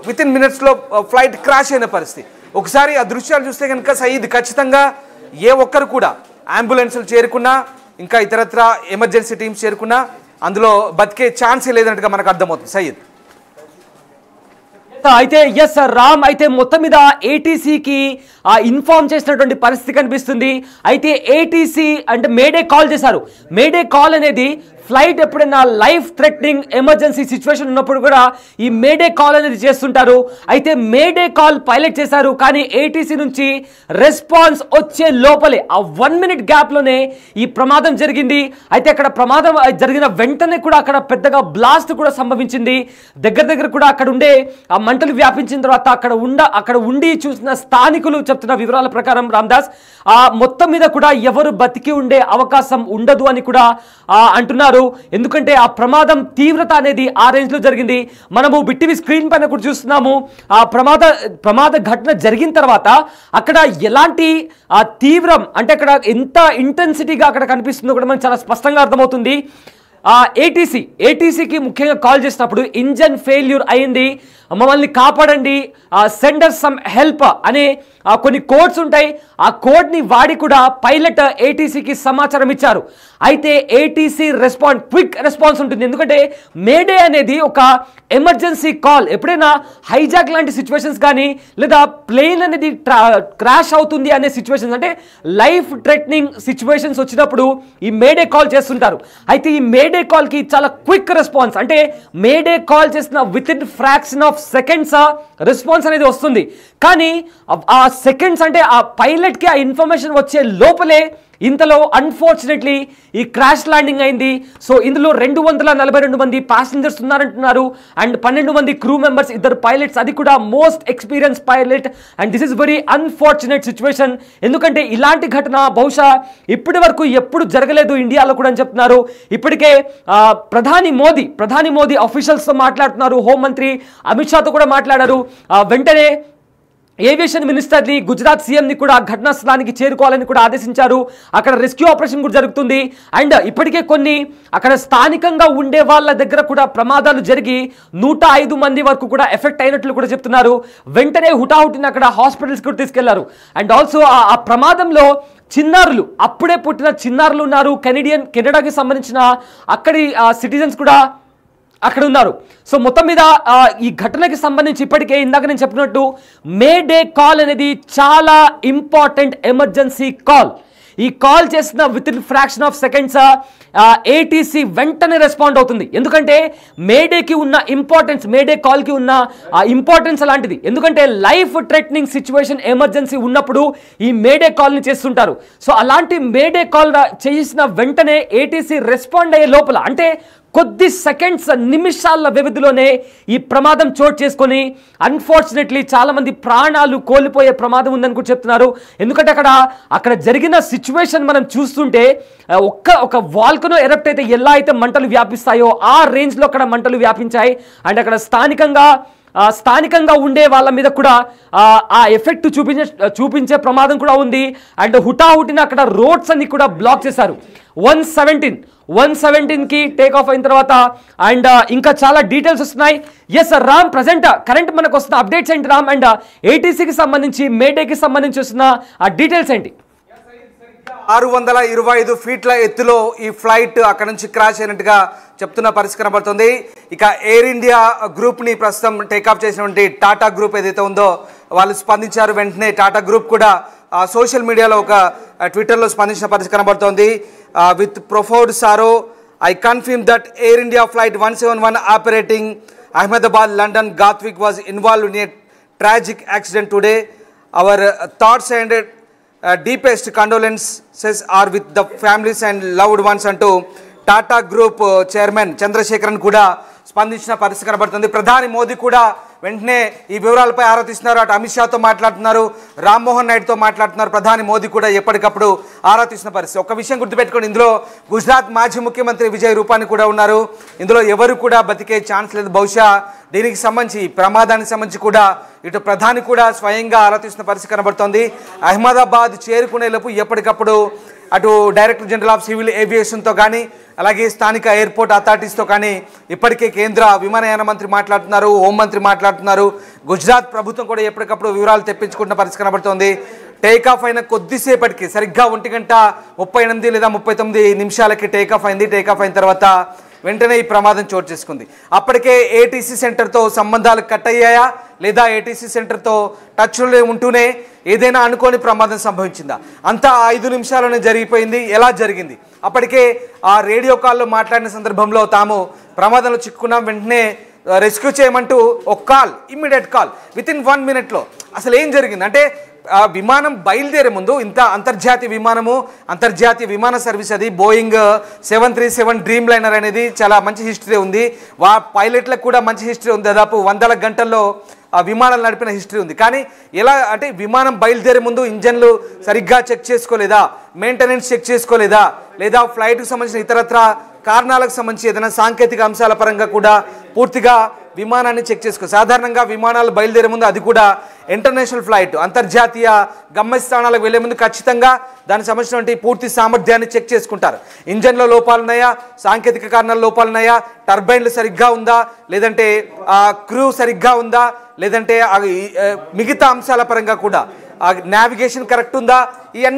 Within మినిట్స్లో flight crash అయిన పరిస్థితి. ఒకసారి ఆ దృశ్యాలు చూస్తే కనుక సయీద్ ఖచ్చితంగా ఏ ఒక్కరు కూడా అంబులెన్స్లు చేరుకున్నా ఇంకా ఇతరత్ర ఎమర్జెన్సీ టీమ్స్ చేరుకున్నా అందులో బతికే ఛాన్సే లేదన్నట్టుగా మనకు అర్థమవుతుంది. సయీద్ అయితే ఎస్ రామ్, అయితే మొత్తం మీద ఏటీసీకి ఇన్ఫార్మ్ చేసినటువంటి పరిస్థితి కనిపిస్తుంది. అయితే ఏటీసీ అంటే మేడే కాల్ చేశారు. మేడే కాల్ అనేది ఫ్లైట్ ఎప్పుడైనా లైఫ్ థ్రెటనింగ్ ఎమర్జెన్సీ సిచ్యువేషన్ ఉన్నప్పుడు కూడా ఈ మేడే కాల్ అనేది చేస్తుంటారు. అయితే మేడే కాల్ పైలట్ చేశారు, కానీ ఏటీసీ నుంచి రెస్పాన్స్ వచ్చే లోపలే ఆ 1 minute గ్యాప్లోనే ఈ ప్రమాదం జరిగింది. అయితే అక్కడ ప్రమాదం జరిగిన వెంటనే కూడా అక్కడ పెద్దగా బ్లాస్ట్ కూడా సంభవించింది. దగ్గర కూడా అక్కడ ఉండే ఆ మంటలు వ్యాపించిన తర్వాత అక్కడ ఉండి చూసిన స్థానికులు చెప్తున్న వివరాల ప్రకారం రామ్దాస్ మొత్తం మీద కూడా ఎవరు బతికి ఉండే అవకాశం ఉండదు అని కూడా అంటున్నారు. ఎందుకంటే ఆ ప్రమాదం తీవ్రత అనేది ఆ రేంజ్ లో జరిగింది. మనము బిట్టివి స్క్రీన్ పైన కూడా చూస్తున్నాము. ఆ ప్రమాద ఘటన జరిగిన తర్వాత అక్కడ ఎలాంటి తీవ్రం అంటే అక్కడ ఎంత ఇంటెన్సిటీగా అక్కడ కనిపిస్తుందో కూడా మనకు చాలా స్పష్టంగా అర్థమవుతుంది. ఏటీసీకి ముఖ్యంగా కాల్ చేసినప్పుడు ఇంజన్ ఫెయిల్యూర్ అయింది, మమ్మల్ని కాపాడండి, సెండర్ సమ్ హెల్ప్ అనే కొన్ని కోడ్స్ ఉంటాయి. ఆ కోడ్ని వాడి కూడా పైలట్ ఏటీసీకి సమాచారం ఇచ్చారు. అయితే ఏటీసీ క్విక్ రెస్పాన్స్ ఉంటుంది. ఎందుకంటే మేడే అనేది ఒక ఎమర్జెన్సీ కాల్. ఎప్పుడైనా హైజాక్ లాంటి సిచ్యువేషన్స్ కానీ లేదా ప్లేన్ అనేది క్రాష్ అవుతుంది అనే సిచ్యువేషన్స్ అంటే లైఫ్ థ్రెటనింగ్ సిచ్యువేషన్స్ వచ్చినప్పుడు ఈ మేడే కాల్ చేస్తుంటారు. అయితే ఈ మేడే కాల్కి చాలా క్విక్ రెస్పాన్స్, అంటే మేడే కాల్ చేసిన with in fraction of seconds response అనేది వస్తుంది. కానీ ఆ సెకండ్స్ అంటే ఆ పైలట్కి ఆ ఇన్ఫర్మేషన్ వచ్చే లోపలే ఇంతలో అన్ఫార్చునేట్లీ ఈ క్రాష్ ల్యాండింగ్ అయింది. సో ఇందులో 242 మంది ప్యాసింజర్స్ ఉన్నారంటున్నారు అండ్ 12 మంది క్రూ మెంబర్స్, 2 పైలట్స్, అది కూడా most experience pilot. And this is very unfortunate situation. ఎందుకంటే ఇలాంటి ఘటన బహుశా ఇప్పటి వరకు ఎప్పుడు జరగలేదు ఇండియాలో కూడా అని చెప్తున్నారు. ఇప్పటికే ప్రధాని మోదీ అఫీషియల్స్తో మాట్లాడుతున్నారు, హోంమంత్రి అమిత్ షాతో కూడా మాట్లాడారు. వెంటనే ఏవియేషన్ మినిస్టర్ని, గుజరాత్ సీఎంని కూడా ఘటనా స్థలానికి చేరుకోవాలని కూడా ఆదేశించారు. అక్కడ రెస్క్యూ ఆపరేషన్ కూడా జరుగుతుంది. అండ్ ఇప్పటికే కొన్ని అక్కడ స్థానికంగా ఉండే వాళ్ళ దగ్గర కూడా ప్రమాదాలు జరిగి 105 మంది వరకు కూడా ఎఫెక్ట్ అయినట్లు కూడా చెప్తున్నారు. వెంటనే హుటాహుటిని అక్కడ హాస్పిటల్స్ కూడా తీసుకెళ్లారు. అండ్ ఆల్సో ఆ ప్రమాదంలో చిన్నారులు, అప్పుడే పుట్టిన చిన్నారులు ఉన్నారు. కెనడాకి సంబంధించిన అక్కడి సిటిజన్స్ కూడా అక్కడ ఉన్నారు. సో మొత్తం మీద ఈ ఘటనకి సంబంధించి ఇప్పటికే ఇందాక నేను చెప్పినట్టు మేడే కాల్ అనేది చాలా ఇంపార్టెంట్ ఎమర్జెన్సీ కాల్. ఈ కాల్ చేసిన with in fraction of seconds ATC వెంటనే రెస్పాండ్ అవుతుంది. ఎందుకంటే మేడేకి ఉన్న ఇంపార్టెన్స్, మేడే కాల్కి ఉన్న ఇంపార్టెన్స్ అలాంటిది. ఎందుకంటే లైఫ్ థ్రెటనింగ్ సిచ్యువేషన్ ఎమర్జెన్సీ ఉన్నప్పుడు ఈ మేడే కాల్ని చేస్తుంటారు. సో అలాంటి మేడే కాల్ చేసిన వెంటనే ఏటీసీ రెస్పాండ్ అయ్యే లోపల అంటే కొద్ది సెకండ్స్, నిమిషాల వ్యవధిలోనే ఈ ప్రమాదం చోటు చేసుకొని అన్ఫార్చునేట్లీ చాలా మంది ప్రాణాలు కోల్పోయే ప్రమాదం ఉందని కూడా చెప్తున్నారు. ఎందుకంటే అక్కడ జరిగిన సిచ్యువేషన్ మనం చూస్తుంటే ఒక వాల్కనో ఎరప్ట్ అయితే ఎలా అయితే మంటలు వ్యాపిస్తాయో ఆ రేంజ్లో అక్కడ మంటలు వ్యాపించాయి. అండ్ అక్కడ స్థానికంగా ఉండే వాళ్ళ మీద కూడా ఆ ఎఫెక్ట్ చూపించే ప్రమాదం కూడా ఉంది. అండ్ హుటాహుటిన అక్కడ రోడ్స్ అన్ని కూడా బ్లాక్ చేశారు. 117కి టేక్ ఆఫ్ అయిన తర్వాత అండ్ ఇంకా చాలా డీటెయిల్స్ వస్తున్నాయి. ఎస్ రామ్, కరెంట్ మనకు వస్తున్న అప్డేట్స్ ఏంటి రామ్? అండ్ ఏటీసీకి సంబంధించి, మేడేకి సంబంధించి వస్తున్న ఆ డీటెయిల్స్ ఏంటి? 625 ఫీట్ల ఎత్తులో ఈ ఫ్లైట్ అక్కడ నుంచి క్రాష్ అయినట్టుగా చెప్తున్న పరిస్థితి కనబడుతుంది. ఇక ఎయిర్ ఇండియా గ్రూప్ని ప్రస్తుతం టేకాఫ్ చేసినటువంటి టాటా గ్రూప్ ఏదైతే ఉందో వాళ్ళు స్పందించారు. వెంటనే టాటా గ్రూప్ కూడా సోషల్ మీడియాలో ఒక ట్విట్టర్లో స్పందించిన పరిస్థితి కనబడుతోంది. With profound sorrow I confirm that Air India flight 171 operating Ahmedabad London Gatwick was involved in a tragic accident today. Our thoughts and deepest condolences are with the families and loved ones అంటూ Tata group chairman Chandrasekaran కూడా స్పందించిన పరిస్థితి కనబడుతుంది. ప్రధాని మోదీ కూడా వెంటనే ఈ వివరాలపై ఆరా తీస్తున్నారు. అటు అమిత్ షాతో మాట్లాడుతున్నారు, రామ్మోహన్ నాయుడుతో మాట్లాడుతున్నారు. ప్రధాని మోదీ కూడా ఎప్పటికప్పుడు ఆరా తీసిన పరిస్థితి. ఒక విషయం గుర్తుపెట్టుకోండి, ఇందులో గుజరాత్ మాజీ ముఖ్యమంత్రి విజయ్ రూపానీ కూడా ఉన్నారు. ఇందులో ఎవరు కూడా బతికే ఛాన్స్ లేదు. బహుశా దీనికి సంబంధించి ప్రమాదానికి సంబంధించి కూడా ఇటు ప్రధాని కూడా స్వయంగా ఆరా తీస్తున్న పరిస్థితి కనబడుతోంది. అహ్మదాబాద్ చేరుకునేలోపు ఎప్పటికప్పుడు అటు డైరెక్టర్ జనరల్ ఆఫ్ సివిల్ ఏవియేషన్తో కానీ అలాగే స్థానిక ఎయిర్పోర్ట్ అథారిటీస్తో కానీ ఇప్పటికే కేంద్ర విమానయాన మంత్రి మాట్లాడుతున్నారు, హోంమంత్రి మాట్లాడుతున్నారు. గుజరాత్ ప్రభుత్వం కూడా ఎప్పటికప్పుడు వివరాలు తెప్పించుకుంటున్న పరిస్థితి కనబడుతోంది. టేకాఫ్ అయిన కొద్దిసేపటికి సరిగ్గా 1:38 లేదా 39 నిమిషాలకి టేకాఫ్ అయింది. టేకాఫ్ అయిన తర్వాత వెంటనే ఈ ప్రమాదం చోటు చేసుకుంది. అప్పటికే ఏటీసీ సెంటర్తో సంబంధాలు కట్ అయ్యాయా లేదా ఏటీసీ సెంటర్తో టచ్లో ఉంటూనే ఏదైనా అనుకోని ప్రమాదం సంభవించిందా? అంతా 5 నిమిషాల్లోనే జరిగిపోయింది. ఎలా జరిగింది? అప్పటికే ఆ రేడియో కాల్లో మాట్లాడిన సందర్భంలో తాము ప్రమాదంలో చిక్కుకున్నాం, వెంటనే రెస్క్యూ చేయమంటూ ఒక call, immediate call within 1 minute అసలు ఏం జరిగింది అంటే విమానం బయలుదేరే ముందు ఇంత అంతర్జాతీయ విమాన సర్వీస్ అది బోయింగ్ 737 డ్రీమ్ లైనర్ అనేది చాలా మంచి హిస్టరీ ఉంది. పైలట్లకు కూడా మంచి హిస్టరీ ఉంది. దాదాపు 100 గంటల్లో విమానాలు నడిపిన హిస్టరీ ఉంది. కానీ ఎలా అంటే విమానం బయలుదేరే ముందు ఇంజన్లు సరిగ్గా చెక్ చేసుకోలేదా, మెయింటెనెన్స్ చెక్ చేసుకోలేదా, లేదా ఫ్లైట్కి సంబంధించిన ఇతరత్ర కారణాలకు సంబంధించి ఏదైనా సాంకేతిక అంశాల పరంగా కూడా పూర్తిగా విమానాన్ని చెక్ చేసుకో. సాధారణంగా విమానాలు బయలుదేరే ముందు, అది కూడా ఇంటర్నేషనల్ ఫ్లైట్ అంతర్జాతీయ గమ్యస్థానాలకు వెళ్లే ముందు ఖచ్చితంగా దానికి సంబంధించినటువంటి పూర్తి సామర్థ్యాన్ని చెక్ చేసుకుంటారు. ఇంజన్లో లోపాలున్నాయా, సాంకేతిక కారణాల లోపాలున్నాయా, టర్బైన్లు సరిగ్గా ఉందా, లేదంటే క్రూ సరిగ్గా ఉందా, లేదంటే మిగతా అంశాల పరంగా కూడా నావిగేషన్ కరెక్ట్ ఉందా, ఇవన్నీ